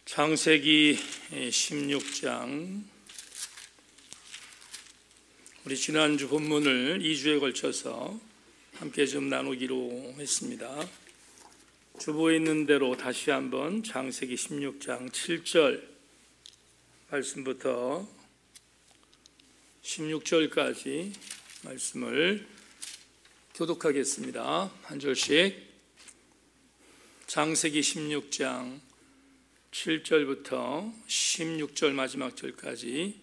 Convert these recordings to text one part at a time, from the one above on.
창세기 16장, 우리 지난주 본문을 2주에 걸쳐서 함께 좀 나누기로 했습니다. 주보에 있는 대로 다시 한번 창세기 16장 7절 말씀부터 16절까지 말씀을 교독하겠습니다. 한 절씩. 창세기 16장 7절부터 16절 마지막 절까지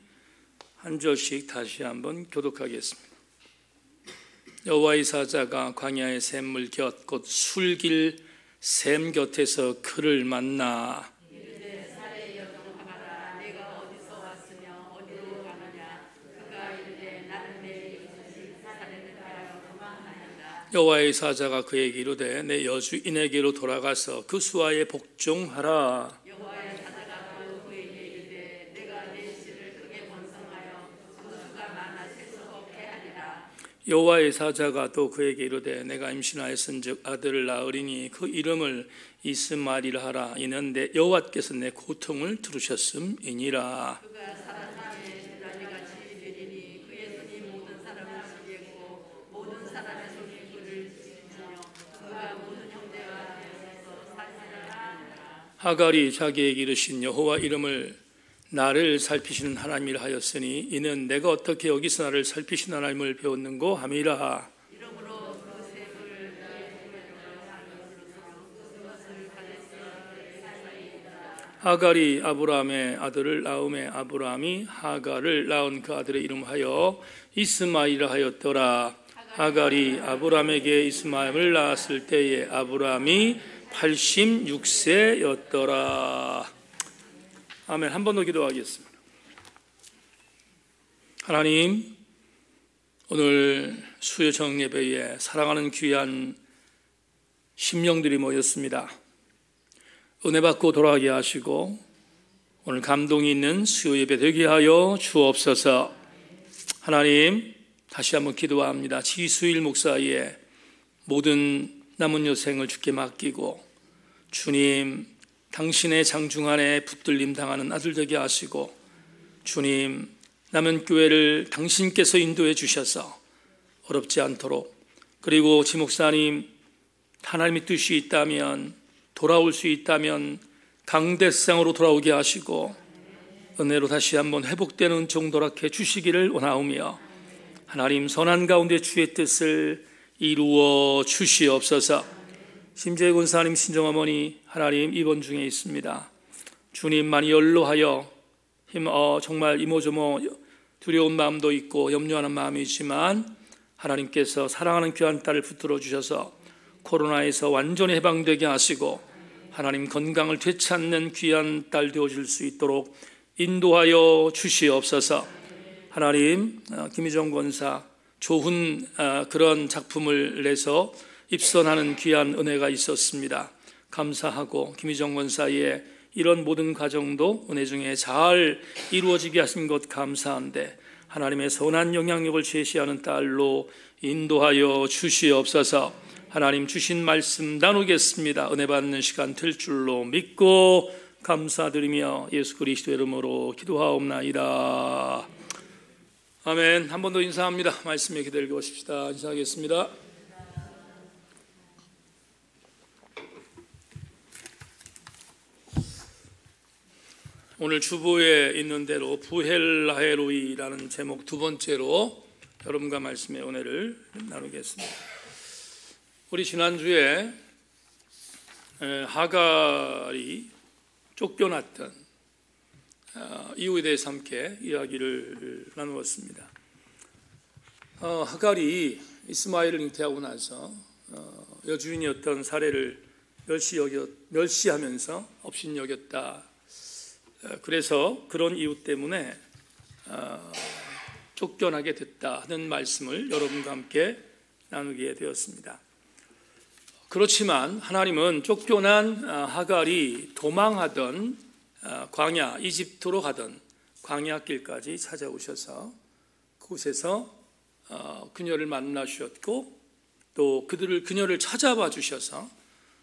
한 절씩 다시 한번 교독하겠습니다. 여호와의 사자가 광야의 샘물 곁 곧 술길 샘 곁에서 그를 만나 여호와의 사자가 그에게 이르되 내 여주인에게로 돌아가서 그 수하에 복종하라. 여호와의 사자가 또 그에게 이르되 내가 내 씨를 크게 번성하여 그 수가 많아 셀 수 없게 하리라. 여호와의 사자가 또 그에게 이르되 내가 임신하였은즉 아들을 낳으리니 그 이름을 이스마엘이라 하라. 이는 내 여호와께서 내 고통을 들으셨음이니라. 그가 사람의 주라리같이 되리니 그의 손이 모든 사람을 지겠고 모든 사람의 손이 그를 지으며 그가 모든 형제와 대해서 살살을 하느니라. 하갈이 자기에게 이르신 여호와 이름을 나를 살피시는 하나님이라 하였으니 이는 내가 어떻게 여기서 나를 살피시는 하나님을 배웠는고 함이라. 이러므로 그 샘을 그의 부모로 하는 그것을 갈레스의 사이이라. 하갈이 아브라함의 아들을 낳음에 아브라함이 하갈을 낳은 그 아들의 이름하여 이스마엘이라 하였더라. 하갈이 아브라함에게 이스마엘을 낳았을 때에 아브라함이 86세였더라. 아멘. 한 번 더 기도하겠습니다. 하나님, 오늘 수요 정예배에 사랑하는 귀한 심령들이 모였습니다. 은혜 받고 돌아가게 하시고 오늘 감동이 있는 수요 예배 되게 하여 주옵소서. 하나님, 다시 한번 기도합니다. 지수일 목사의 모든 남은 여생을 주께 맡기고 주님, 당신의 장중 안에 붙들림 당하는 아들 되게 하시고 주님, 남은 교회를 당신께서 인도해 주셔서 어렵지 않도록, 그리고 지 목사님 하나님의 뜻이 있다면 돌아올 수 있다면 강대상으로 돌아오게 하시고 은혜로 다시 한번 회복되는 정도락해 주시기를 원하오며 하나님 선한 가운데 주의 뜻을 이루어 주시옵소서. 심재희 권사님 친정어머니 하나님 입원 중에 있습니다. 주님 많이 연로하여 정말 이모저모 두려운 마음도 있고 염려하는 마음이 있지만 하나님께서 사랑하는 귀한 딸을 붙들어 주셔서 코로나에서 완전히 해방되게 하시고 하나님 건강을 되찾는 귀한 딸 되어줄 수 있도록 인도하여 주시옵소서. 하나님, 김희정 권사 좋은 그런 작품을 내서 입선하는 귀한 은혜가 있었습니다. 감사하고 김희정 권사의 이런 모든 과정도 은혜 중에 잘 이루어지게 하신 것 감사한데 하나님의 선한 영향력을 제시하는 딸로 인도하여 주시옵소서. 하나님 주신 말씀 나누겠습니다. 은혜 받는 시간 될 줄로 믿고 감사드리며 예수 그리스도의 이름으로 기도하옵나이다. 아멘. 한 번 더 인사합니다. 말씀에 기도를 보십시다. 인사하겠습니다. 오늘 주보에 있는 대로 부헬라헬로이라는 제목 두 번째로 여러분과 말씀의 은혜를 나누겠습니다. 우리 지난주에 하갈이 쫓겨났던 이유에 대해서 함께 이야기를 나누었습니다. 하갈이 이스마엘을 잉태하고 나서 여주인이었던 사례를 멸시하면서 업신여겼다. 그래서 그런 이유 때문에 쫓겨나게 됐다는 말씀을 여러분과 함께 나누게 되었습니다. 그렇지만 하나님은 쫓겨난 하갈이 도망하던 광야, 이집트로 가던 광야길까지 찾아오셔서 그곳에서 그녀를 만나주셨고 또 그녀를 찾아봐 주셔서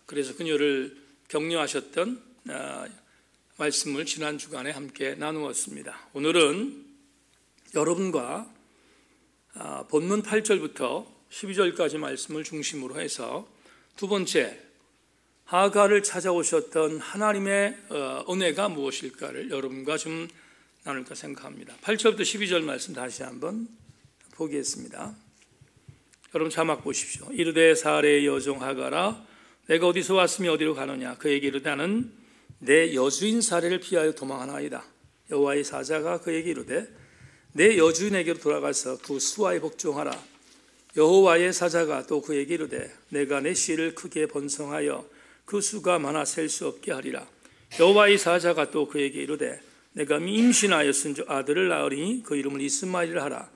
그래서 그녀를 격려하셨던 말씀을 지난 주간에 함께 나누었습니다. 오늘은 여러분과 본문 8절부터 12절까지 말씀을 중심으로 해서 두 번째, 하갈을 찾아오셨던 하나님의 은혜가 무엇일까를 여러분과 좀 나눌까 생각합니다. 8절부터 12절 말씀 다시 한번 보겠습니다. 여러분 자막 보십시오. 이르되 사레의 여종 하갈아, 내가 어디서 왔으며 어디로 가느냐? 그에게 이르되 나는 내 여주인 사레를 피하여 도망하나이다. 여호와의 사자가 그에게 이르되 내 여주인에게로 돌아가서 그 수하에 복종하라. 여호와의 사자가 또 그에게 이르되 내가 내 씨를 크게 번성하여 그 수가 많아 셀 수 없게 하리라. 여호와의 사자가 또 그에게 이르되 내가 임신하였은즉 아들을 낳으리니 그 이름을 이스마엘이라 하라.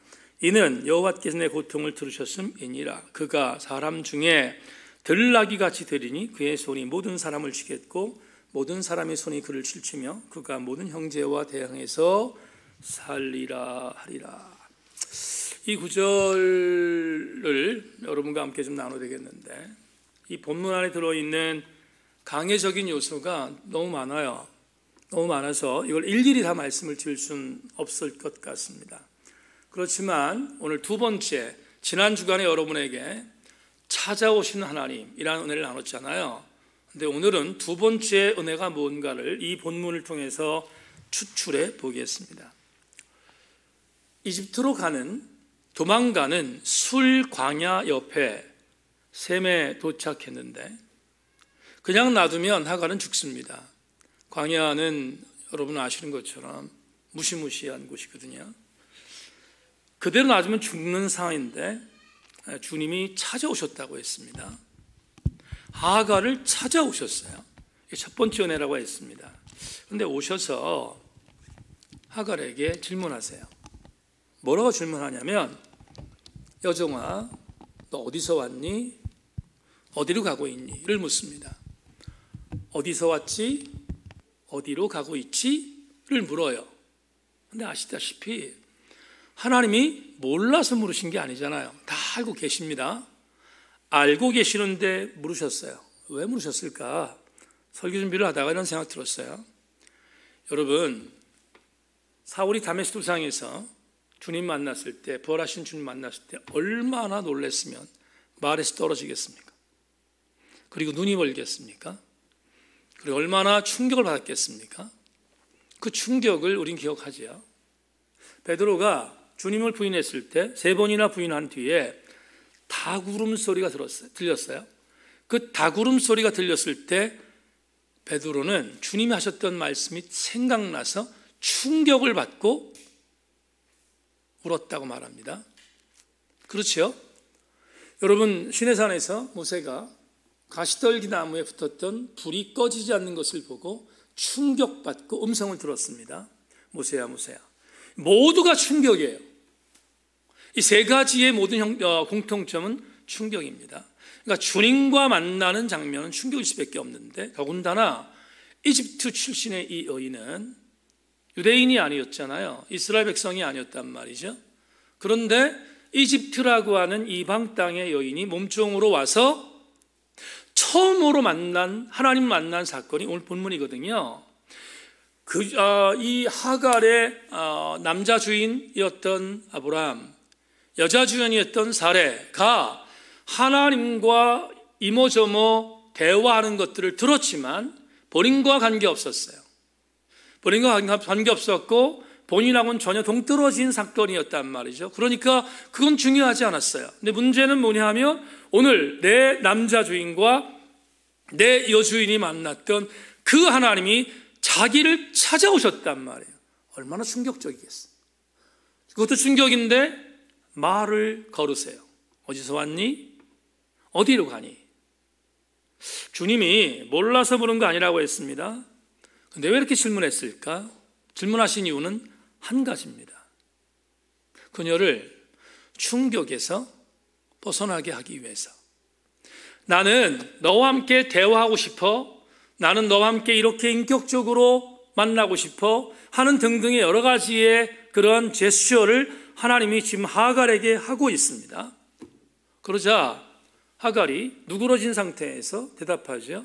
이는 여호와께서 내 고통을 들으셨음이니라. 그가 사람 중에 들나귀 같이 되리니 그의 손이 모든 사람을 치겠고 모든 사람의 손이 그를 칠치며 그가 모든 형제와 대항해서 살리라 하리라. 이 구절을 여러분과 함께 좀 나눠야 되겠는데, 이 본문 안에 들어있는 강해적인 요소가 너무 많아요. 너무 많아서 이걸 일일이 다 말씀을 드릴 수는 없을 것 같습니다. 그렇지만 오늘 두 번째, 지난 주간에 여러분에게 찾아오시는 하나님이라는 은혜를 나눴잖아요. 근데 오늘은 두 번째 은혜가 뭔가를 이 본문을 통해서 추출해 보겠습니다. 이집트로 도망가는 술 광야 옆에 셈에 도착했는데 그냥 놔두면 하갈은 죽습니다. 광야는 여러분 아시는 것처럼 무시무시한 곳이거든요. 그대로 놔두면 죽는 상황인데 주님이 찾아오셨다고 했습니다. 하갈을 찾아오셨어요. 이게 첫 번째 은혜라고 했습니다. 그런데 오셔서 하갈에게 질문하세요. 뭐라고 질문하냐면, 여종아, 너 어디서 왔니? 어디로 가고 있니? 를 묻습니다. 어디서 왔지? 어디로 가고 있지? 를 물어요. 그런데 아시다시피 하나님이 몰라서 물으신 게 아니잖아요. 다 알고 계십니다. 알고 계시는데 물으셨어요. 왜 물으셨을까? 설교 준비를 하다가 이런 생각 들었어요. 여러분, 사울이 다메섹 도상에서 주님 만났을 때, 부활하신 주님 만났을 때 얼마나 놀랐으면 말에서 떨어지겠습니까? 그리고 눈이 멀겠습니까? 그리고 얼마나 충격을 받았겠습니까? 그 충격을 우린 기억하죠. 베드로가 주님을 부인했을 때 3번이나 부인한 뒤에 닭울음 소리가 들렸어요. 그 닭울음 소리가 들렸을 때 베드로는 주님이 하셨던 말씀이 생각나서 충격을 받고 울었다고 말합니다. 그렇죠? 여러분, 시내산에서 모세가 가시떨기 나무에 붙었던 불이 꺼지지 않는 것을 보고 충격받고 음성을 들었습니다. 모세야, 모세야. 모두가 충격이에요. 이 세 가지의 모든 공통점은 충격입니다. 그러니까 주님과 만나는 장면은 충격일 수밖에 없는데, 더군다나 이집트 출신의 이 여인은 유대인이 아니었잖아요. 이스라엘 백성이 아니었단 말이죠. 그런데 이집트라고 하는 이방 땅의 여인이 몸종으로 와서 처음으로 하나님 만난 사건이 오늘 본문이거든요. 이 하갈의 남자 주인이었던 아브라함, 여자 주인이었던 사레가 하나님과 이모저모 대화하는 것들을 들었지만 본인과 관계없었어요. 본인과 관계없었고 본인하고는 전혀 동떨어진 사건이었단 말이죠. 그러니까 그건 중요하지 않았어요. 근데 문제는 뭐냐 하면 오늘 내 남자 주인과 내 여주인이 만났던 그 하나님이 자기를 찾아오셨단 말이에요. 얼마나 충격적이겠어요. 그것도 충격인데 말을 걸으세요. 어디서 왔니? 어디로 가니? 주님이 몰라서 물은 거 아니라고 했습니다. 근데 왜 이렇게 질문했을까? 질문하신 이유는 한 가지입니다. 그녀를 충격에서 벗어나게 하기 위해서. 나는 너와 함께 대화하고 싶어. 나는 너와 함께 이렇게 인격적으로 만나고 싶어 하는 등등의 여러 가지의 그런 제스처를 하나님이 지금 하갈에게 하고 있습니다. 그러자 하갈이 누그러진 상태에서 대답하죠.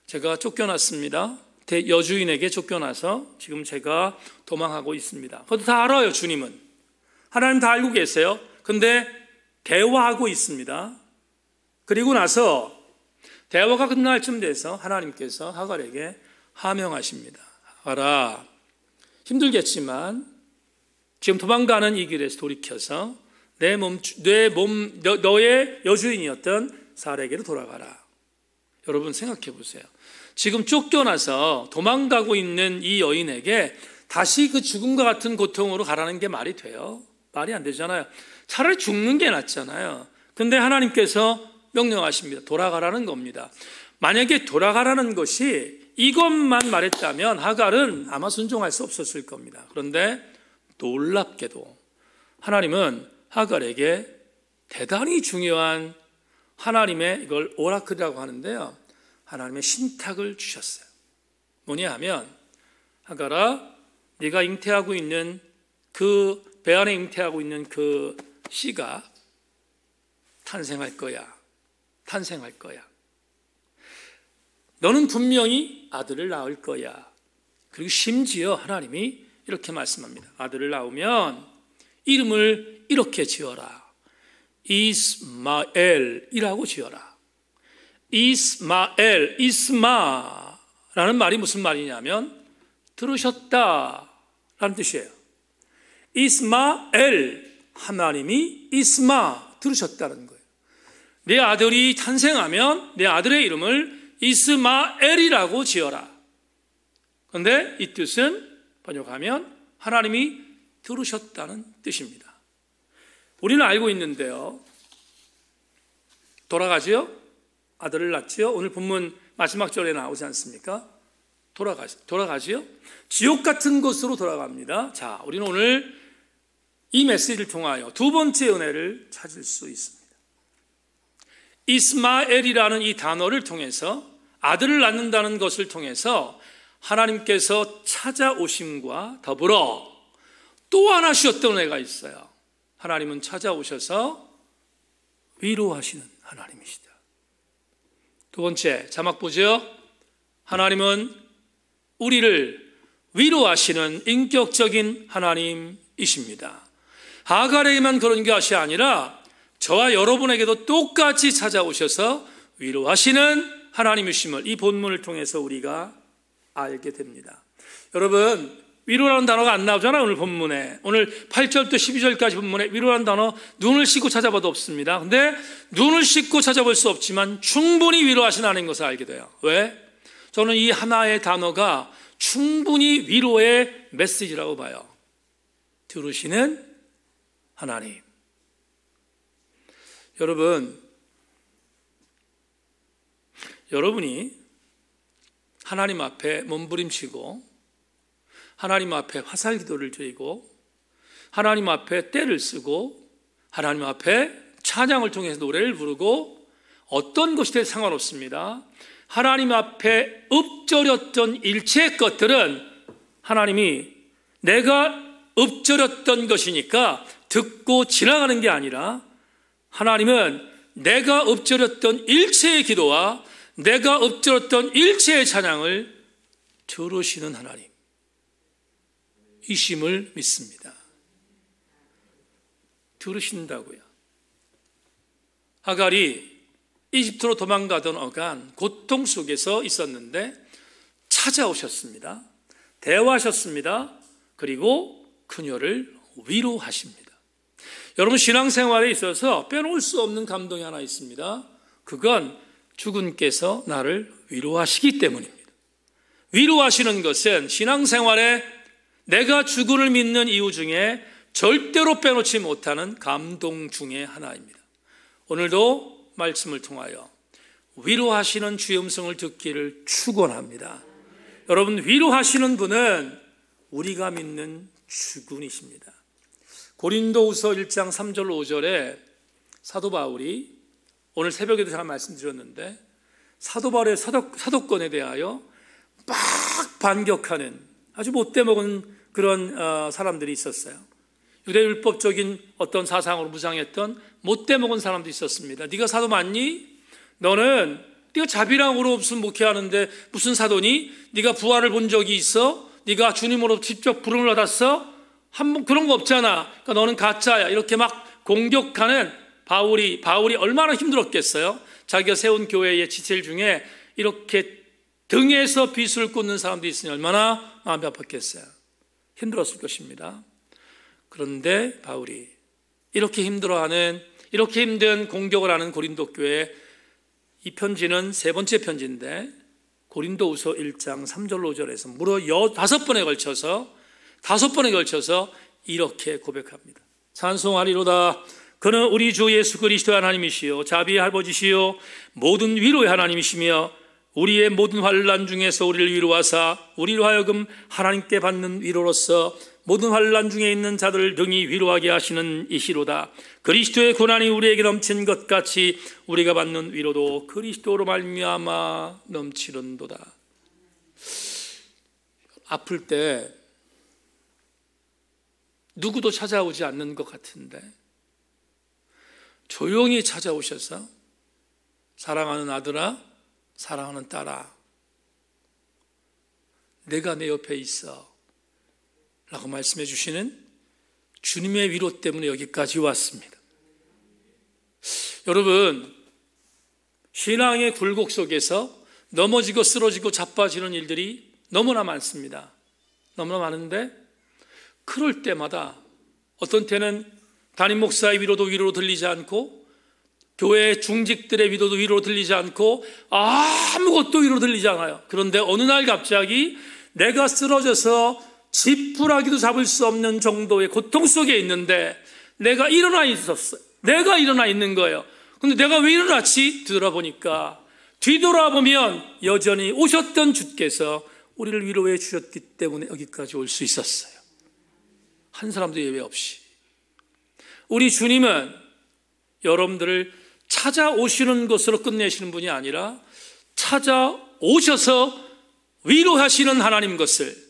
제가 쫓겨났습니다. 여주인에게 쫓겨나서 지금 제가 도망하고 있습니다. 그것도 다 알아요. 주님은 하나님 다 알고 계세요. 근데 대화하고 있습니다. 그리고 나서 대화가 끝날 쯤 돼서 하나님께서 하갈에게 하명하십니다. 하갈아, 힘들겠지만 지금 도망가는 이 길에서 돌이켜서 너의 여주인이었던 사라에게로 돌아가라. 여러분 생각해 보세요. 지금 쫓겨나서 도망가고 있는 이 여인에게 다시 그 죽음과 같은 고통으로 가라는 게 말이 돼요? 말이 안 되잖아요. 차라리 죽는 게 낫잖아요. 근데 하나님께서 명령하십니다. 돌아가라는 겁니다. 만약에 돌아가라는 것이 이것만 말했다면 하갈은 아마 순종할 수 없었을 겁니다. 그런데 놀랍게도 하나님은 하갈에게 대단히 중요한 하나님의 이걸 오라클이라고 하는데요. 하나님의 신탁을 주셨어요. 뭐냐 하면 하갈아, 네가 잉태하고 있는 그 배 안에 잉태하고 있는 그 씨가 탄생할 거야. 탄생할 거야. 너는 분명히 아들을 낳을 거야. 그리고 심지어 하나님이 이렇게 말씀합니다. 아들을 낳으면 이름을 이렇게 지어라. 이스마엘이라고 지어라. 이스마엘, 이스마라는 말이 무슨 말이냐면 들으셨다라는 뜻이에요. 이스마엘, 하나님이 이스마, 들으셨다는 거예요. 내 아들이 탄생하면 내 아들의 이름을 이스마엘이라고 지어라. 그런데 이 뜻은 번역하면 하나님이 들으셨다는 뜻입니다. 우리는 알고 있는데요. 돌아가지요? 아들을 낳지요? 오늘 본문 마지막 절에 나오지 않습니까? 돌아가지요? 지옥 같은 곳으로 돌아갑니다. 자, 우리는 오늘 이 메시지를 통하여 두 번째 은혜를 찾을 수 있습니다. 이스마엘이라는 이 단어를 통해서 아들을 낳는다는 것을 통해서 하나님께서 찾아오심과 더불어 또 하나 주셨던 은혜가 있어요. 하나님은 찾아오셔서 위로하시는 하나님이시다. 두 번째 자막 보죠. 하나님은 우리를 위로하시는 인격적인 하나님이십니다. 하갈에게만 그런 것이 아니라 저와 여러분에게도 똑같이 찾아오셔서 위로하시는 하나님이심을 이 본문을 통해서 우리가 알게 됩니다. 여러분, 위로라는 단어가 안 나오잖아요. 오늘 본문에. 오늘 8절부터 12절까지 본문에 위로라는 단어 눈을 씻고 찾아봐도 없습니다. 근데 눈을 씻고 찾아볼 수 없지만 충분히 위로하시는 하나님인 것을 알게 돼요. 왜? 저는 이 하나의 단어가 충분히 위로의 메시지라고 봐요. 들으시는 하나님. 여러분이 하나님 앞에 몸부림치고 하나님 앞에 화살 기도를 드리고 하나님 앞에 떼를 쓰고 하나님 앞에 찬양을 통해서 노래를 부르고 어떤 것이 돼도 상관없습니다. 하나님 앞에 읊조렸던 일체의 것들은 하나님이 내가 읊조렸던 것이니까 듣고 지나가는 게 아니라 하나님은 내가 읊조렸던 일체의 기도와 내가 읊조렸던 일체의 찬양을 들으시는 하나님 이심을 믿습니다. 들으신다고요. 하갈이 이집트로 도망가던 어간 고통 속에서 있었는데 찾아오셨습니다. 대화하셨습니다. 그리고 그녀를 위로하십니다. 여러분, 신앙생활에 있어서 빼놓을 수 없는 감동이 하나 있습니다. 그건 주군께서 나를 위로하시기 때문입니다. 위로하시는 것은 신앙생활에 내가 주군을 믿는 이유 중에 절대로 빼놓지 못하는 감동 중에 하나입니다. 오늘도 말씀을 통하여 위로하시는 주의 음성을 듣기를 축원합니다. 여러분, 위로하시는 분은 우리가 믿는 주군이십니다. 고린도후서 1장 3절 5절에 사도 바울이 오늘 새벽에도 제가 말씀드렸는데 사도 바울의 사도권에 대하여 막 반격하는 아주 못돼먹은 그런 사람들이 있었어요. 유대율법적인 어떤 사상으로 무장했던 못돼먹은 사람도 있었습니다. 네가 사도 맞니? 너는 네가 자비랑으로 없으면 목회하는데 무슨 사도니? 네가 부활을 본 적이 있어? 네가 주님으로 직접 부름을 받았어? 한번 그런 거 없잖아. 그러니까 너는 가짜야. 이렇게 막 공격하는 바울이 얼마나 힘들었겠어요? 자기가 세운 교회의 지체들 중에 이렇게 등에서 비수를 꽂는 사람들이 있으니 얼마나 마음이 아팠겠어요. 힘들었을 것입니다. 그런데 바울이 이렇게 힘든 공격을 하는 고린도 교회, 이 편지는 세 번째 편지인데 고린도후서 1장 3절 5절에서 무려 5번에 걸쳐서 이렇게 고백합니다. 찬송하리로다. 그는 우리 주 예수 그리스도의 하나님이시요 자비의 아버지시요 모든 위로의 하나님이시며 우리의 모든 환난 중에서 우리를 위로하사 우리로 하여금 하나님께 받는 위로로서 모든 환난 중에 있는 자들을 능히 위로하게 하시는 이시로다. 그리스도의 고난이 우리에게 넘친 것 같이 우리가 받는 위로도 그리스도로 말미암아 넘치는도다. 아플 때 누구도 찾아오지 않는 것 같은데 조용히 찾아오셔서 사랑하는 아들아, 사랑하는 딸아, 내가 내 옆에 있어 라고 말씀해 주시는 주님의 위로 때문에 여기까지 왔습니다. 여러분, 신앙의 굴곡 속에서 넘어지고 쓰러지고 자빠지는 일들이 너무나 많습니다. 너무나 많은데 그럴 때마다 어떤 때는 담임 목사의 위로도 위로로 들리지 않고 교회 중직들의 위로도 위로로 들리지 않고 아무것도 위로로 들리지 않아요. 그런데 어느 날 갑자기 내가 쓰러져서 지푸라기도 잡을 수 없는 정도의 고통 속에 있는데 내가 일어나 있었어요. 내가 일어나 있는 거예요. 근데 내가 왜 일어났지? 뒤돌아보면 여전히 오셨던 주께서 우리를 위로해 주셨기 때문에 여기까지 올 수 있었어요. 한 사람도 예외 없이. 우리 주님은 여러분들을 찾아오시는 것으로 끝내시는 분이 아니라 찾아오셔서 위로하시는 하나님 것을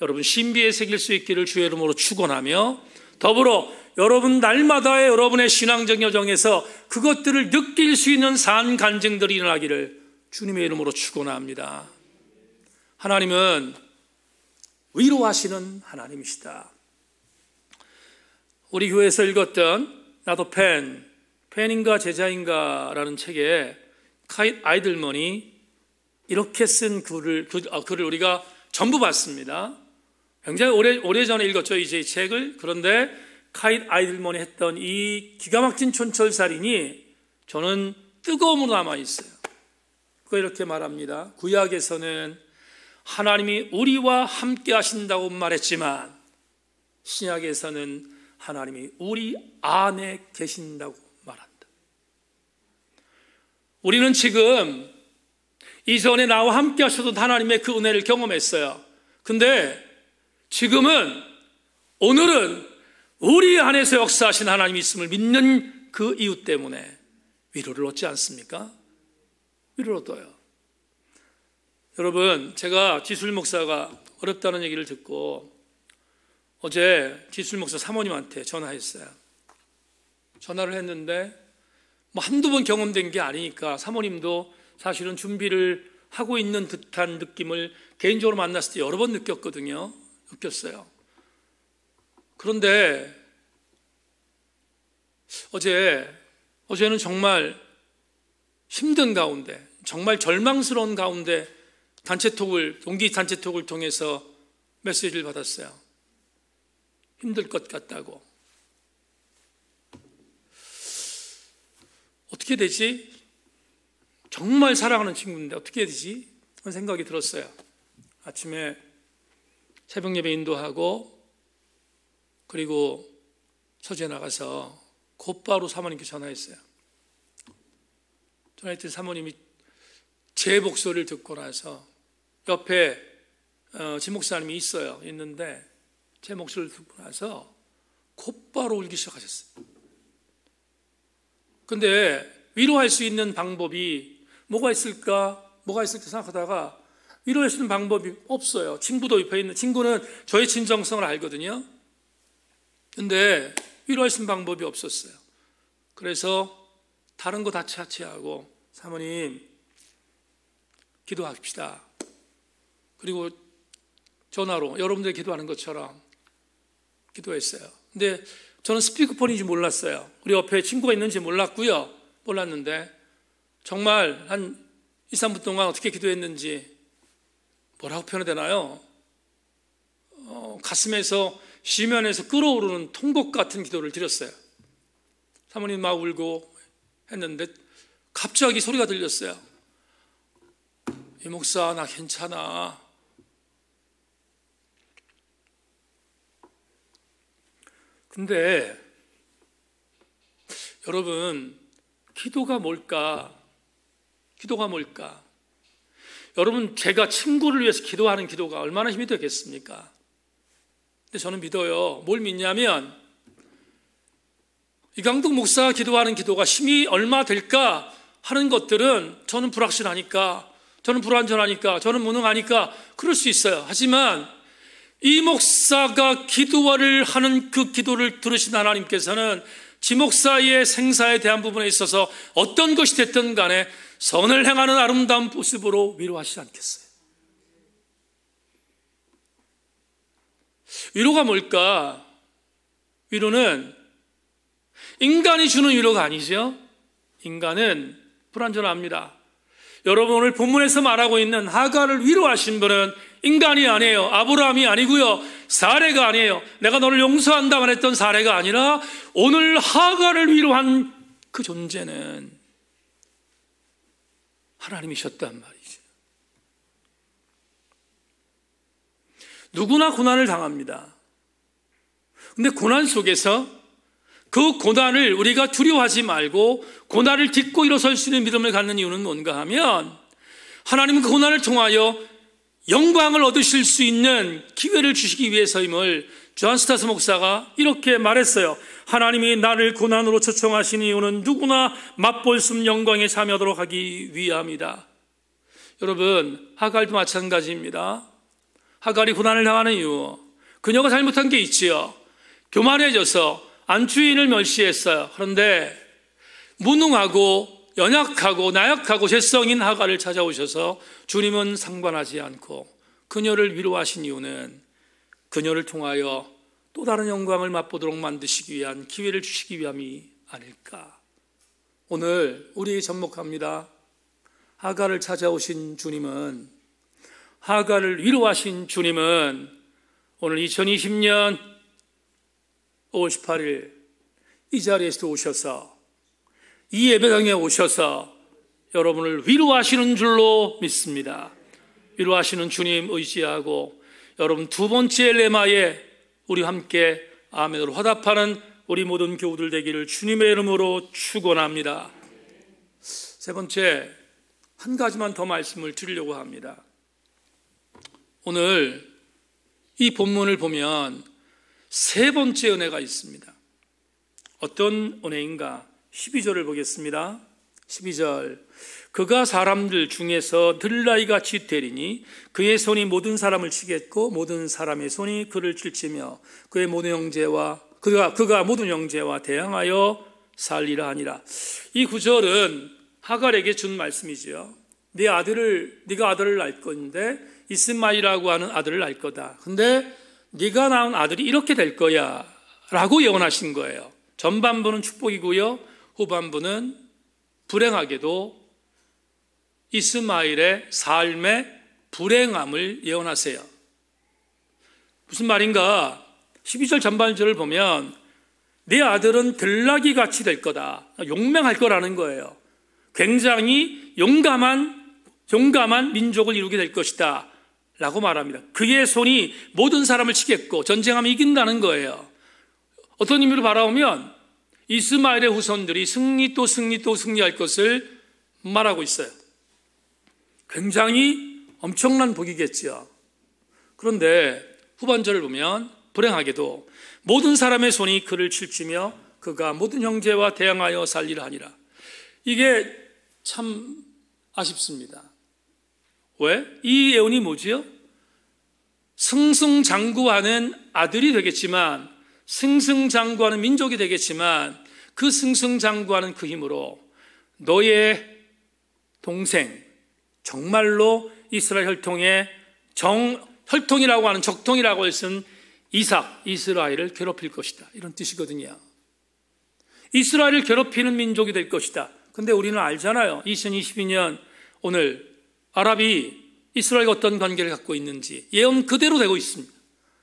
여러분 신비에 새길 수 있기를 주의 이름으로 축원하며, 더불어 여러분 날마다의 여러분의 신앙적 여정에서 그것들을 느낄 수 있는 산 간증들이 일어나기를 주님의 이름으로 축원합니다. 하나님은 위로하시는 하나님이시다. 우리 교회에서 읽었던 나도 팬인가 제자인가라는 책에 카잇 아이들먼이 이렇게 쓴 글을 우리가 전부 봤습니다. 굉장히 오래전에 읽었죠, 이제 이 책을. 그런데 카잇 아이들먼이 했던 이 기가 막힌 촌철살인이 저는 뜨거움으로 남아있어요. 그거 이렇게 말합니다. 구약에서는 하나님이 우리와 함께 하신다고 말했지만 신약에서는 하나님이 우리 안에 계신다고 말한다. 우리는 지금 이전에 나와 함께 하셨던 하나님의 그 은혜를 경험했어요. 근데 지금은, 오늘은 우리 안에서 역사하신 하나님이 있음을 믿는 그 이유 때문에 위로를 얻지 않습니까? 위로를 얻어요. 여러분, 제가 지술 목사가 어렵다는 얘기를 듣고 어제 지술 목사 사모님한테 전화했어요. 전화를 했는데 한두 번 경험된 게 아니니까 사모님도 사실은 준비를 하고 있는 듯한 느낌을 개인적으로 만났을 때 여러 번 느꼈어요. 그런데 어제는 정말 힘든 가운데, 정말 절망스러운 가운데 동기 단체톡을 통해서 메시지를 받았어요. 힘들 것 같다고. 어떻게 되지? 정말 사랑하는 친구인데 어떻게 해야 되지? 그런 생각이 들었어요. 아침에 새벽 예배 인도하고 그리고 서재 나가서 곧바로 사모님께 전화했어요. 전화했더니 사모님이 제 목소리를 듣고 나서 옆에 진 목사님이 있는데 제 목소리를 듣고 나서 곧바로 울기 시작하셨어요. 근데 위로할 수 있는 방법이 뭐가 있을까 생각하다가 위로할 수 있는 방법이 없어요. 친구도 옆에 있는 친구는 저의 진정성을 알거든요. 근데 위로할 수 있는 방법이 없었어요. 그래서 다른 거 다 차치하고 사모님 기도합시다. 그리고 전화로 여러분들이 기도하는 것처럼 기도했어요. 근데 저는 스피커폰인지 몰랐어요. 우리 옆에 친구가 있는지 몰랐는데 정말 한 2, 3분 동안 어떻게 기도했는지 뭐라고 표현해야 되나요? 가슴에서 시면에서 끓어오르는 통곡 같은 기도를 드렸어요. 사모님 막 울고 했는데 갑자기 소리가 들렸어요. 이 목사 나 괜찮아. 근데 여러분, 기도가 뭘까? 여러분, 제가 친구를 위해서 기도하는 기도가 얼마나 힘이 되겠습니까? 근데 저는 믿어요. 뭘 믿냐면 이강덕 목사가 기도하는 기도가 힘이 얼마 될까 하는 것들은 저는 불확실하니까, 저는 불완전하니까, 저는 무능하니까 그럴 수 있어요. 하지만 이 목사가 기도를 하는 그 기도를 들으신 하나님께서는 지 목사의 생사에 대한 부분에 있어서 어떤 것이 됐든 간에 선을 행하는 아름다운 모습으로 위로하시지 않겠어요? 위로가 뭘까? 위로는 인간이 주는 위로가 아니죠. 인간은 불완전합니다. 여러분, 오늘 본문에서 말하고 있는 하갈을 위로하신 분은 인간이 아니에요. 아브라함이 아니고요. 사레가 아니에요. 내가 너를 용서한다 말했던 사레가 아니라 오늘 하갈을 위로한 그 존재는 하나님이셨단 말이죠. 누구나 고난을 당합니다. 근데 고난 속에서 그 고난을 우리가 두려워하지 말고 고난을 딛고 일어설 수 있는 믿음을 갖는 이유는 뭔가 하면 하나님은 그 고난을 통하여 영광을 얻으실 수 있는 기회를 주시기 위해서임을 존 스타스 목사가 이렇게 말했어요. 하나님이 나를 고난으로 초청하신 이유는 누구나 맛볼 수 없는 영광에 참여하도록 하기 위함이다. 여러분, 하갈도 마찬가지입니다. 하갈이 고난을 당하는 이유, 그녀가 잘못한 게 있지요. 교만해져서 안주인을 멸시했어요. 그런데 무능하고 연약하고 나약하고 죄성인 하갈을 찾아오셔서 주님은 상관하지 않고 그녀를 위로하신 이유는 그녀를 통하여 또 다른 영광을 맛보도록 만드시기 위한 기회를 주시기 위함이 아닐까. 오늘 우리 접목합니다. 하갈을 찾아오신 주님은, 하갈을 위로하신 주님은 오늘 2020년 5월 18일 이 자리에서 오셔서, 이 예배당에 오셔서 여러분을 위로하시는 줄로 믿습니다. 위로하시는 주님 의지하고 여러분 두 번째 레마에 우리 함께 아멘으로 화답하는 우리 모든 교우들 되기를 주님의 이름으로 축원합니다. 세 번째, 한 가지만 더 말씀을 드리려고 합니다. 오늘 이 본문을 보면 세 번째 은혜가 있습니다. 어떤 은혜인가? 12절을 보겠습니다. 12절, 그가 사람들 중에서 들 나이같이 되리니 그의 손이 모든 사람을 치겠고 모든 사람의 손이 그를 찔치며 그의 모든 형제와 그가 모든 형제와 대항하여 살리라 하니라. 이 구절은 하갈에게 준 말씀이지요. 네가 아들을 낳을 건데 이스마엘이라고 하는 아들을 낳을 거다. 근데 네가 낳은 아들이 이렇게 될 거야 라고 예언하신 거예요. 전반부는 축복이고요, 후반부는 불행하게도 이스마엘의 삶의 불행함을 예언하세요. 무슨 말인가? 12절 전반절을 보면 네 아들은 들나귀 같이 될 거다, 용맹할 거라는 거예요. 굉장히 용감한 민족을 이루게 될 것이다 라고 말합니다. 그의 손이 모든 사람을 치겠고 전쟁하면 이긴다는 거예요. 어떤 의미로 바라보면 이스마엘의 후손들이 승리할 것을 말하고 있어요. 굉장히 엄청난 복이겠지요. 그런데 후반절을 보면 불행하게도 모든 사람의 손이 그를 칠치며 그가 모든 형제와 대항하여 살리라 하니라. 이게 참 아쉽습니다. 왜? 이 예언이 뭐지요? 승승장구하는 아들이 되겠지만, 승승장구하는 민족이 되겠지만, 그 승승장구하는 그 힘으로 너의 동생, 정말로 이스라엘 혈통의 혈통이라고 하는 적통이라고 했은 이스라엘을 괴롭힐 것이다, 이런 뜻이거든요. 이스라엘을 괴롭히는 민족이 될 것이다. 근데 우리는 알잖아요. 2022년 오늘 아랍이 이스라엘과 어떤 관계를 갖고 있는지 예언 그대로 되고 있습니다.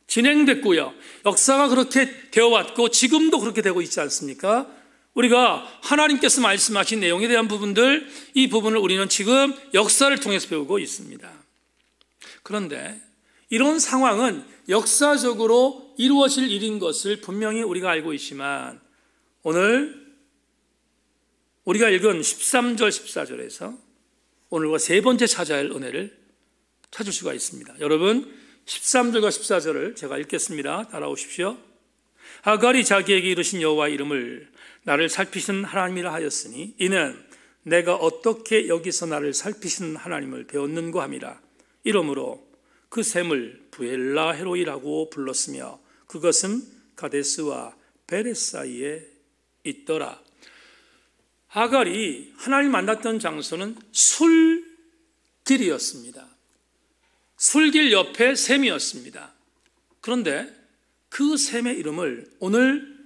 진행됐고요. 역사가 그렇게 되어왔고 지금도 그렇게 되고 있지 않습니까? 우리가 하나님께서 말씀하신 내용에 대한 부분들, 이 부분을 우리는 지금 역사를 통해서 배우고 있습니다. 그런데 이런 상황은 역사적으로 이루어질 일인 것을 분명히 우리가 알고 있지만, 오늘 우리가 읽은 13절 14절에서 오늘과 세 번째 찾아야 할 은혜를 찾을 수가 있습니다. 여러분, 13절과 14절을 제가 읽겠습니다. 따라오십시오. 하갈이 자기에게 이르신 여호와의 이름을 나를 살피시는 하나님이라 하였으니 이는 내가 어떻게 여기서 나를 살피시는 하나님을 배웠는고 함이라. 이러므로 그 샘을 부엘라 헤로이라고 불렀으며 그것은 가데스와 베레 사이에 있더라. 하갈이 하나님 만났던 장소는 술길이었습니다. 술길 옆에 샘이었습니다. 그런데 그 샘의 이름을 오늘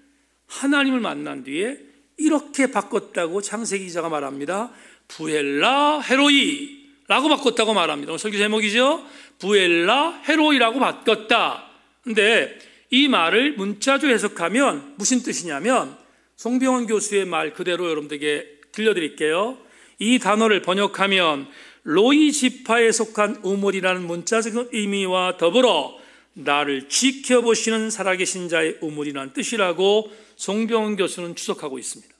하나님을 만난 뒤에 이렇게 바꿨다고 창세기 기자가 말합니다. 부엘라 헤로이라고 바꿨다고 말합니다. 오늘 설교 제목이죠. 부엘라 헤로이라고 바꿨다. 근데 이 말을 문자조 해석하면 무슨 뜻이냐면, 송병원 교수의 말 그대로 여러분들에게 들려드릴게요. 이 단어를 번역하면 로이 지파에 속한 우물이라는 문자적 의미와 더불어 나를 지켜보시는 살아계신 자의 우물이라는 뜻이라고 송병원 교수는 추석하고 있습니다.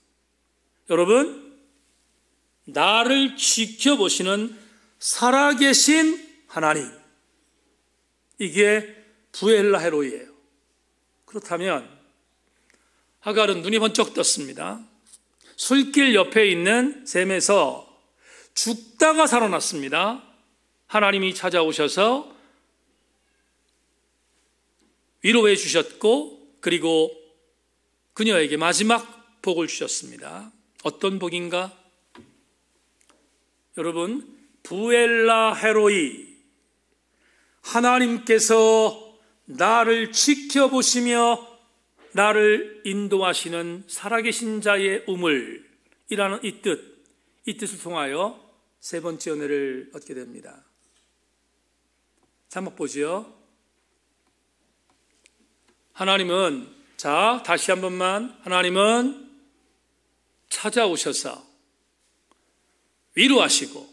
여러분, 나를 지켜보시는 살아계신 하나님, 이게 부엘라 헤로이예요. 그렇다면 하갈은 눈이 번쩍 떴습니다. 술길 옆에 있는 샘에서 죽다가 살아났습니다. 하나님이 찾아오셔서 위로해 주셨고, 그리고 그녀에게 마지막 복을 주셨습니다. 어떤 복인가? 여러분, 부엘라 헤로이, 하나님께서 나를 지켜보시며 나를 인도하시는 살아계신 자의 우물이라는 이 뜻을 통하여 세 번째 은혜를 얻게 됩니다. 제목 보지요. 하나님은, 자, 다시 한 번만, 하나님은 찾아오셔서 위로하시고,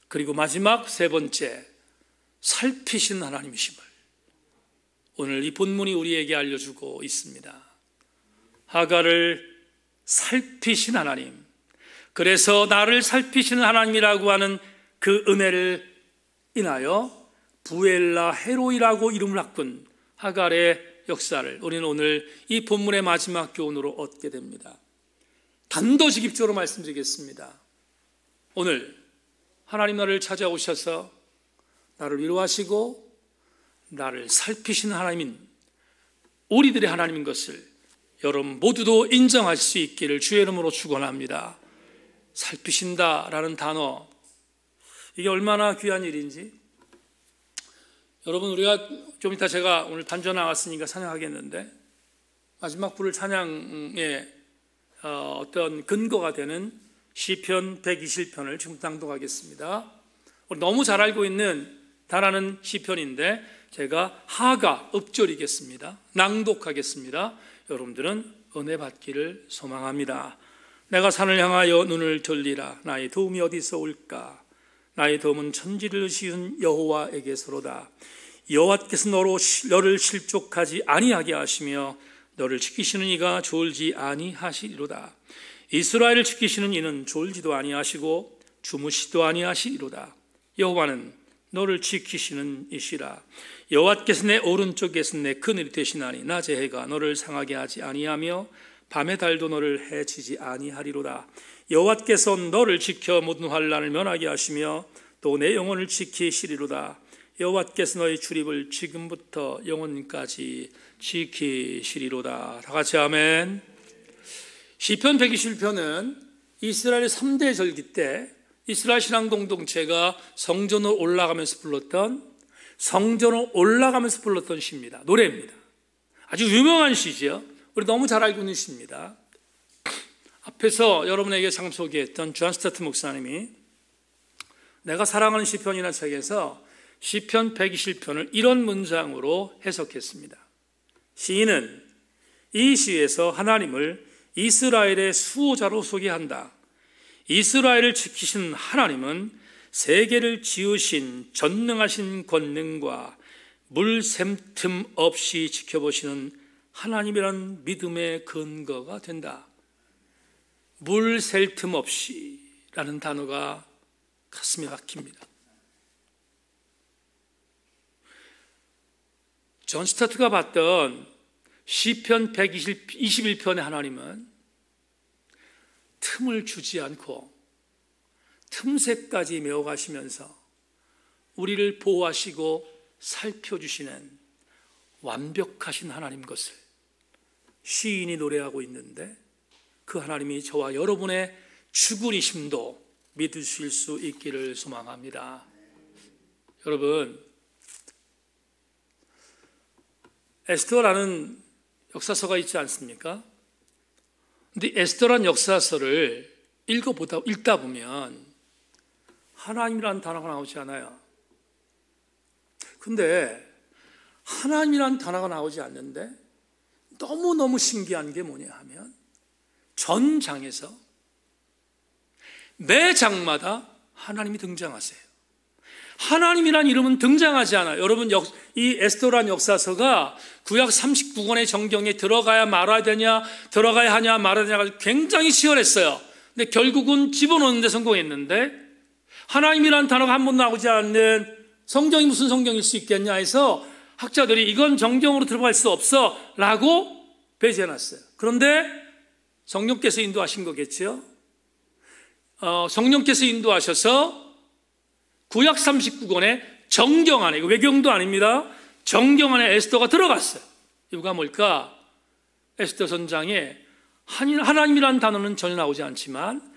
그리고 마지막 세 번째, 살피신 하나님이심을 오늘 이 본문이 우리에게 알려주고 있습니다. 하갈을 살피신 하나님, 그래서 나를 살피시는 하나님이라고 하는 그 은혜를 인하여 부엘라 헤로이라고 이름을 바꾼 하갈의 역사를 우리는 오늘 이 본문의 마지막 교훈으로 얻게 됩니다. 단도직입적으로 말씀드리겠습니다. 오늘 하나님 나를 찾아오셔서 나를 위로하시고 나를 살피시는 하나님인, 우리들의 하나님인 것을 여러분 모두도 인정할 수 있기를 주의 이름으로 축원합니다. 살피신다라는 단어, 이게 얼마나 귀한 일인지. 여러분, 우리가 좀 이따 제가 오늘 단전 나왔으니까 찬양하겠는데, 마지막 부를 찬양의 어떤 근거가 되는 시편 120편을 지금 낭독하겠습니다. 너무 잘 알고 있는 다라는 시편인데 제가 하가 읍절이겠습니다. 낭독하겠습니다. 여러분들은 은혜 받기를 소망합니다. 내가 산을 향하여 눈을 돌리라. 나의 도움이 어디서 올까? 나의 도움은 천지를 지은 여호와에게서로다. 여호와께서 너를 실족하지 아니하게 하시며 너를 지키시는 이가 졸지 아니하시리로다. 이스라엘을 지키시는 이는 졸지도 아니하시고 주무시도 아니하시리로다. 여호와는 너를 지키시는 이시라. 여호와께서 내 오른쪽에서 내 그늘이 되시나니 낮의 해가 너를 상하게 하지 아니하며 밤의 달도 너를 해치지 아니하리로다. 여호와께서 너를 지켜 모든 환난을 면하게 하시며 또 내 영혼을 지키시리로다. 여호와께서 너의 출입을 지금부터 영원까지 지키시리로다. 다 같이 아멘. 시편 121편은 이스라엘의 3대 절기 때 이스라엘 신앙 공동체가 성전으로 올라가면서 불렀던 시입니다. 노래입니다. 아주 유명한 시죠. 우리 너무 잘 알고 있는 시입니다. 앞에서 여러분에게 참 소개했던 존 스타트 목사님이 내가 사랑하는 시편이라는 책에서 시편 120편을 이런 문장으로 해석했습니다. 시인은 이 시에서 하나님을 이스라엘의 수호자로 소개한다. 이스라엘을 지키신 하나님은 세계를 지으신 전능하신 권능과 물 샘틈 없이 지켜보시는 하나님이란 믿음의 근거가 된다. 물 셀 틈 없이 라는 단어가 가슴에 박힙니다. 존 스타트가 봤던 시편 121편의 하나님은 틈을 주지 않고 틈새까지 메워가시면서 우리를 보호하시고 살펴주시는 완벽하신 하나님 것을 시인이 노래하고 있는데, 그 하나님이 저와 여러분의 주군이심도 믿으실 수 있기를 소망합니다. 여러분, 에스더라는 역사서가 있지 않습니까? 근데 에스더란 역사서를 읽다 보면 하나님이라는 단어가 나오지 않아요. 근데 하나님이라는 단어가 나오지 않는데 너무너무 신기한 게 뭐냐 하면 전 장에서 매 장마다 하나님이 등장하세요. 하나님이란 이름은 등장하지 않아요. 여러분, 이 에스더란 역사서가 구약 39권의 정경에 들어가야 말아야 되냐, 들어가야 하냐 말아야 되냐가 굉장히 치열했어요. 근데 결국은 집어넣는 데 성공했는데, 하나님이란 단어가 한 번 나오지 않는 성경이 무슨 성경일 수 있겠냐 해서 학자들이 이건 정경으로 들어갈 수 없어 라고 배제해놨어요. 그런데 성령께서 인도하신 거겠죠. 성령께서 인도하셔서 구약 39권의 정경 안에, 이거 외경도 아닙니다, 정경 안에 에스더가 들어갔어요. 이유가 뭘까? 에스더 전장에 하나님이라는 단어는 전혀 나오지 않지만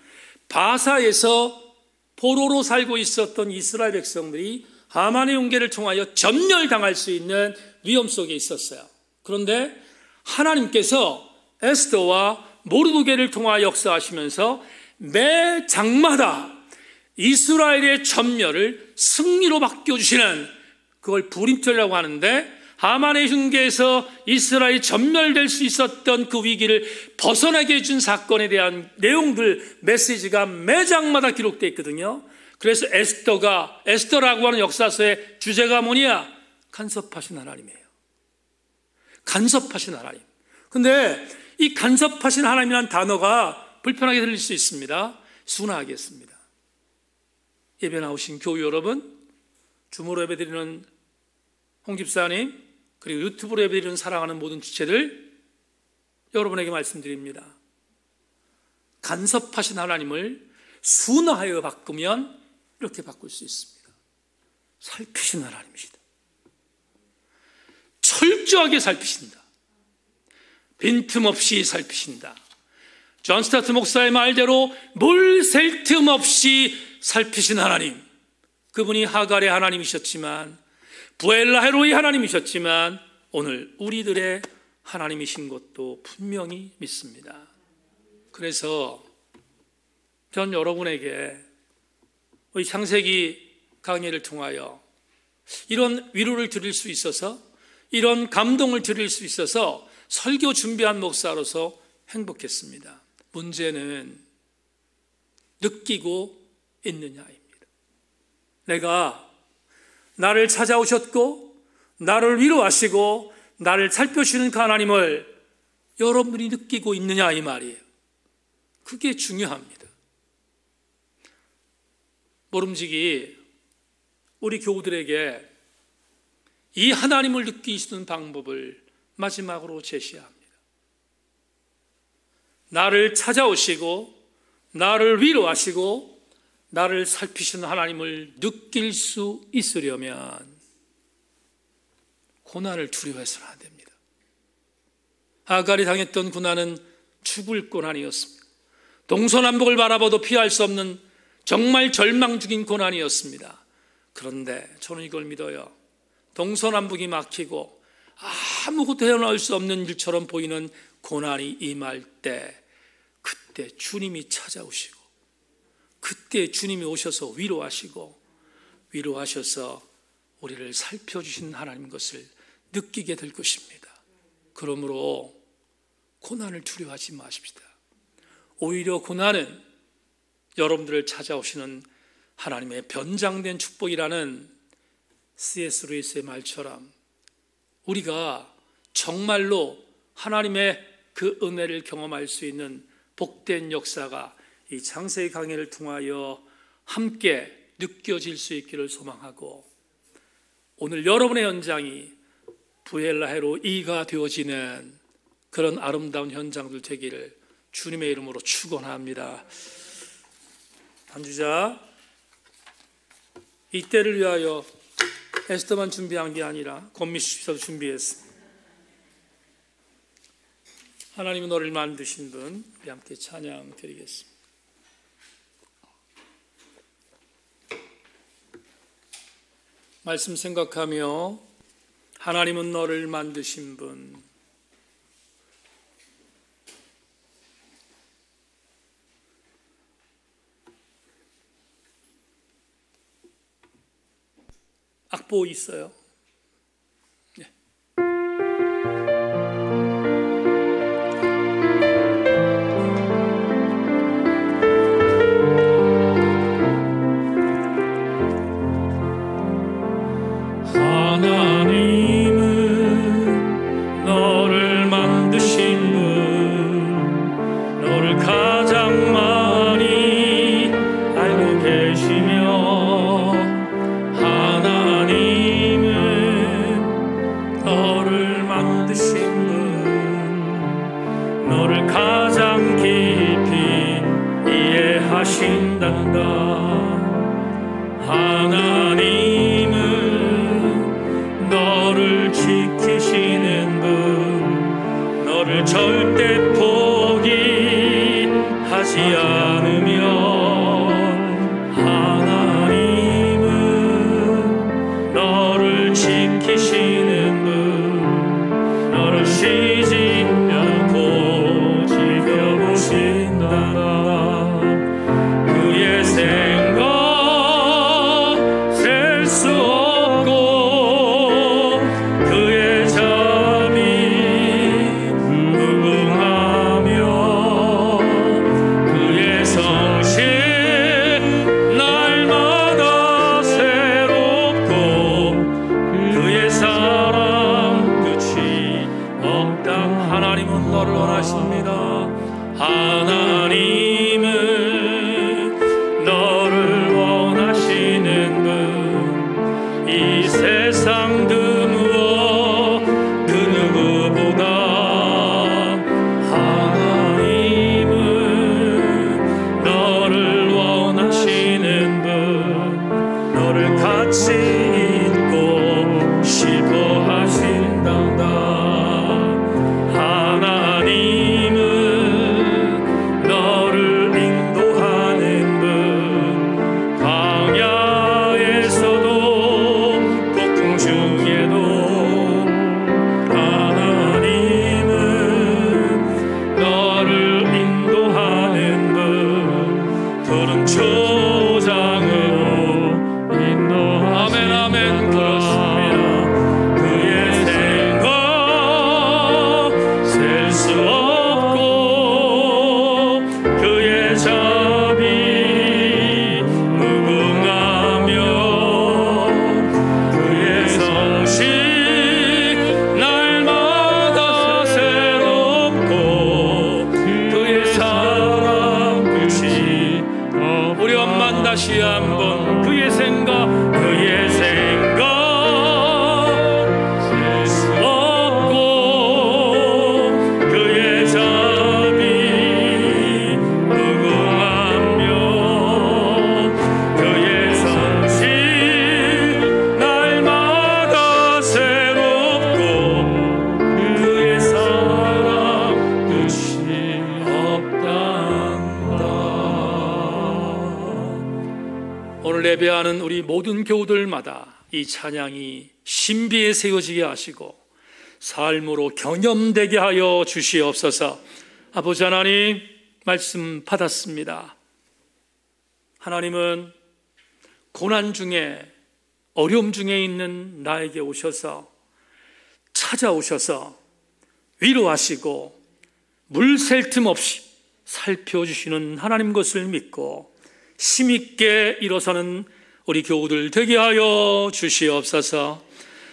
바사에서 포로로 살고 있었던 이스라엘 백성들이 하만의 용계를 통하여 전멸당할 수 있는 위험 속에 있었어요. 그런데 하나님께서 에스더와 모르드게를 통하여 역사하시면서 매 장마다 이스라엘의 전멸을 승리로 바뀌어주시는, 그걸 불임절이라고 하는데, 하만의 흉계에서 이스라엘이 전멸될 수 있었던 그 위기를 벗어나게 해준 사건에 대한 내용들, 메시지가 매 장마다 기록되어 있거든요. 그래서 에스더라고 하는 역사서의 주제가 뭐냐? 간섭하신 하나님이에요. 간섭하신 하나님. 근데 이 간섭하신 하나님이라는 단어가 불편하게 들릴 수 있습니다. 순화하겠습니다. 예배 나오신 교우 여러분, 주무로 예배드리는 홍 집사님, 그리고 유튜브로 예배드리는 사랑하는 모든 지체들, 여러분에게 말씀드립니다. 간섭하신 하나님을 순화하여 바꾸면 이렇게 바꿀 수 있습니다. 살피신 하나님이시다. 철저하게 살피신다. 빈틈없이 살피신다. 존 스타트 목사의 말대로 물 셀 틈 없이 살피신 하나님, 그분이 하갈의 하나님이셨지만, 부엘라 헤로의 하나님이셨지만 오늘 우리들의 하나님이신 것도 분명히 믿습니다. 그래서 전 여러분에게 우리 창세기 강의를 통하여 이런 위로를 드릴 수 있어서, 이런 감동을 드릴 수 있어서 설교 준비한 목사로서 행복했습니다. 문제는 느끼고 있느냐입니다. 내가 나를 찾아오셨고 나를 위로하시고 나를 살펴주시는 그 하나님을 여러분들이 느끼고 있느냐, 이 말이에요. 그게 중요합니다. 모름지기 우리 교우들에게 이 하나님을 느끼시는 방법을 마지막으로 제시합니다. 나를 찾아오시고 나를 위로하시고 나를 살피시는 하나님을 느낄 수 있으려면 고난을 두려워해서는 안 됩니다. 하갈이 당했던 고난은 죽을 고난이었습니다. 동서남북을 바라봐도 피할 수 없는 정말 절망 중인 고난이었습니다. 그런데 저는 이걸 믿어요. 동서남북이 막히고 아무것도 헤어나올 수 없는 일처럼 보이는 고난이 임할 때, 그때 주님이 찾아오시고, 그때 주님이 오셔서 위로하셔서 우리를 살펴주신 하나님 것을 느끼게 될 것입니다. 그러므로 고난을 두려워하지 마십시다. 오히려 고난은 여러분들을 찾아오시는 하나님의 변장된 축복이라는 C.S. 루이스의 말처럼 우리가 정말로 하나님의 그 은혜를 경험할 수 있는 복된 역사가 이 창세기 강해를 통하여 함께 느껴질 수 있기를 소망하고, 오늘 여러분의 현장이 부엘라헤로 이가 되어지는 그런 아름다운 현장들 되기를 주님의 이름으로 축원합니다. 단주자, 이때를 위하여 에스더만 준비한 게 아니라 권미수도 준비했습니다. 하나님은 너를 만드신 분, 우리 함께 찬양 드리겠습니다. 말씀 생각하며 하나님은 너를 만드신 분, 악보 있어요. 네. 하나님은 너를 만드신 분, 너를 가장 많이 알고 계시며, 너를 만드신 분, 너를 가장 깊이 이해하신단다. 하나님은 너를 지키시는 분, 너를 절대 포기하지 않으며, 하나님은 너를 지키시는 분, 너를 쉬지 않고 지켜보신다. 그의 생각 셀 수 없고, 그의 잠이 무궁하며, 그의 성실 날마다 새롭고, 그의 사랑 끝이 없다. 하나님은 너를 원하십니다. 하나님은 너를 원하시는 분, 이 세상 그 무엇 그 누구보다 하나님은 너를 원하시는 분, 너를 같이 있고 싶어 하신단다. 하나님은 너를 인도하는 분, 광야에서도 폭풍 중에도 예배하는 우리 모든 교우들마다 이 찬양이 신비에 세워지게 하시고 삶으로 경험되게 하여 주시옵소서. 아버지 하나님, 말씀 받았습니다. 하나님은 고난 중에, 어려움 중에 있는 나에게 오셔서, 찾아오셔서 위로하시고 물 셀 틈 없이 살펴주시는 하나님 것을 믿고 힘있게 일어서는 우리 교우들 되게 하여 주시옵소서.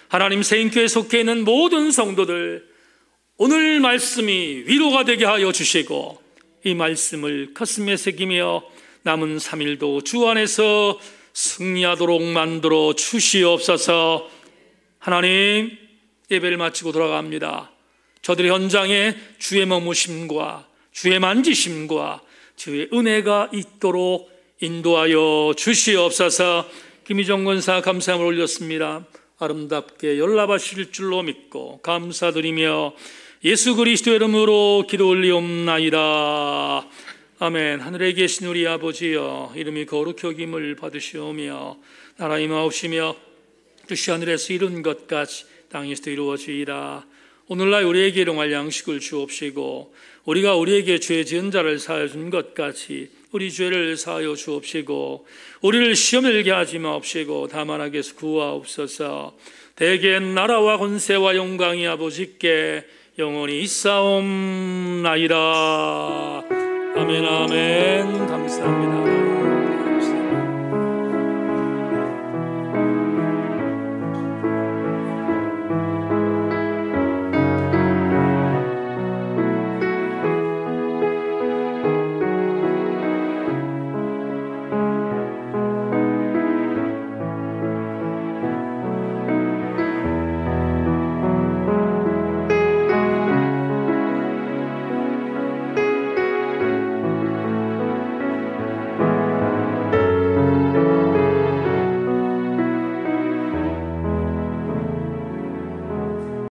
하나님, 세인교회에 속해 있는 모든 성도들, 오늘 말씀이 위로가 되게 하여 주시고 이 말씀을 가슴에 새기며 남은 3일도 주 안에서 승리하도록 만들어 주시옵소서. 하나님, 예배를 마치고 돌아갑니다. 저들의 현장에 주의 머무심과 주의 만지심과 주의 은혜가 있도록 인도하여 주시옵소서. 김희정 권사 감사함을 올렸습니다. 아름답게 연락하실 줄로 믿고 감사드리며 예수 그리스도의 이름으로 기도 올리옵나이다. 아멘. 하늘에 계신 우리 아버지여, 이름이 거룩히 여김을 받으시오며 나라 임하옵시며 뜻이 하늘에서 이룬 것 같이 땅에서도 이루어지이다. 오늘날 우리에게 일용할 양식을 주옵시고 우리가 우리에게 죄 지은 자를 사하여 준 것 같이 우리 죄를 사하여 주옵시고 우리를 시험에 들게 하지 마옵시고 다만 악에서 구하옵소서. 대개 나라와 권세와 영광이 아버지께 영원히 있사옵나이다. 아멘 아멘. 감사합니다.